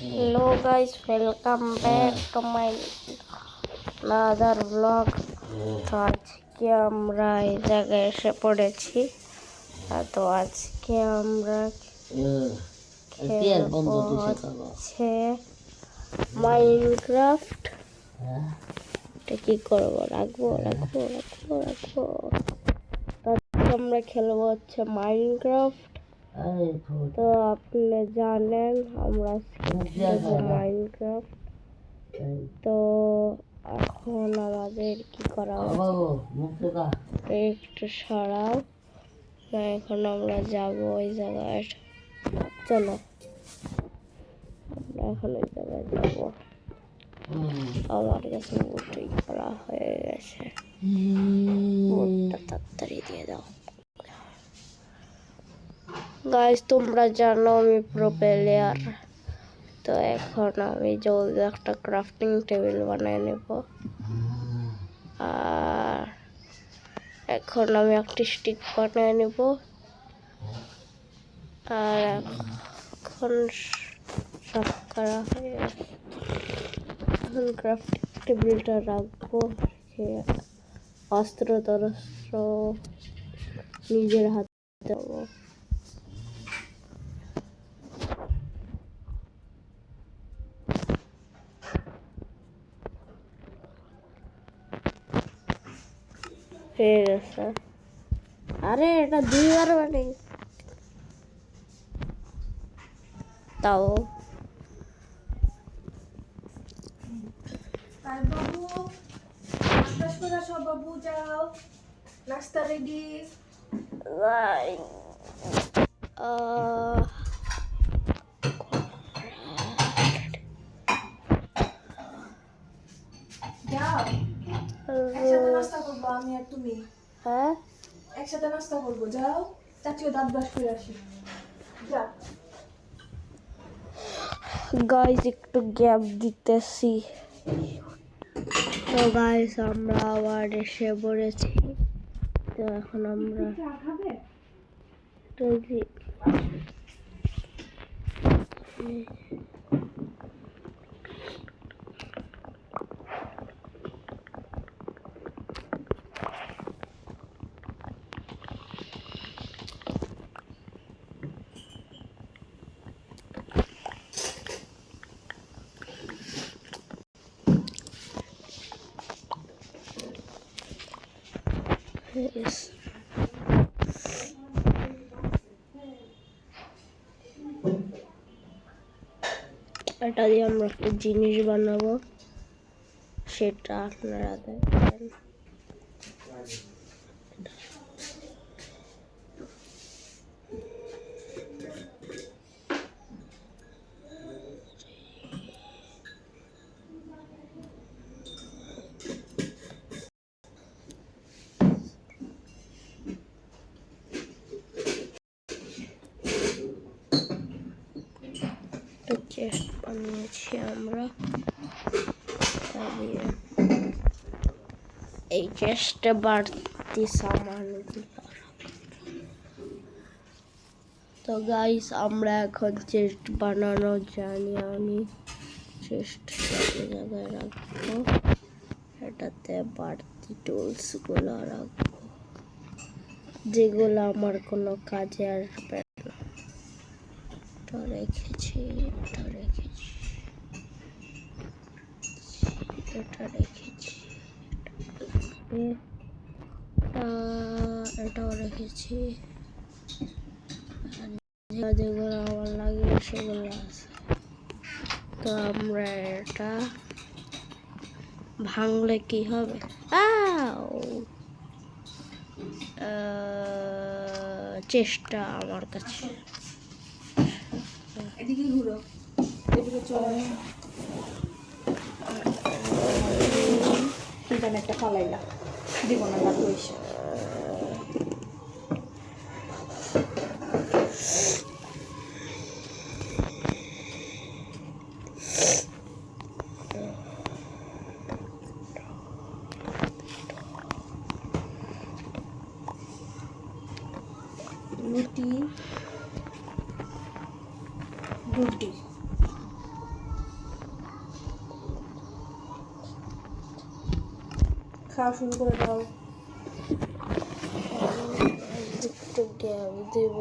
Hello guys, welcome back to my another vlog. তো আজকে আমরা এই জায়গায় এসে পড়েছি। তো আজকে আমরা খেলবো হচ্ছে মাইনক্রাফট। এটা কি করবো? রাখবো। তো আজকে আমরা খেলবো হচ্ছে মাইনক্রাফট। তো আপনি জানেন আমরা খেলবো মাইনক্রাফট। তো এখন আমাদের কি করা উচিত? একটু সরাও না, এখন আমরা যাব ওই জায়গায়। চলো আমরা এখন ওই জায়গায় যাব। আমার কাছে বুটই করা হয়ে গেছে, বুটটা তাড়াতাড়ি দিয়ে দাও। গাইস তোমরা জানো আমি প্রো প্লেয়ার। তো এখন আমি জলদি একটা ক্রাফটিং টেবিল বানিয়ে নেব। আর এখন আমি একটা স্টিক বানিয়ে নেব। আর এখন সব করা হয়ে গেছে। এখন ক্রাফটিং টেবিলটা রাখবো। অস্ত্র টস্ত্র নিজের হাতে দেবো। হয়ে গেছে। আরে এটা দুইবার মানে তাও বাবু নাস্তা করে সব বাবু যাও, নাস্তা রেডি। যাও একসাথে নাস্তা করবো আমি আর তুমি। হ্যাঁ একসাথে নাস্তা করবো, যাও চাচিও দাঁত ব্রাশ করে আসি। যা গাইস একটু গ্যাপ দিতেছি। তো গাইস আমরা আবার এসে পড়েছি। তো এখন আমরা চা খাবে? Yes. এটা দিয়ে আমরা একটা জিনিস বানাবো, সেটা আপনারা দেখেন। চেস্ট বানিয়েছি আমরা। এই চেস্টে বাড়তি সামানগুলো। তো গাইস আমরা এখন চেস্ট বানানো জানি। আমি চেস্ট জায়গায় রাখবো, এটাতে বাড়তি টুলসগুলো রাখবো যেগুলো আমার কোনো কাজে আসবে না। এটা রেখেছি, এটা রেখেছি, এটাও রেখেছি। যেগুলো আমার লাগে সেগুলো আছে। তো আমরা এটা ভাঙলে কি হবে? চেষ্টা আমার কাছে। এদিকে ঘুরো, এদিকে চলে আসো। ইন্টারনেটটা ফালাইলা দিব না দাদু এসে। রুটি খাওয়া শুরু করে দাও। একটু গ্যাপ দেব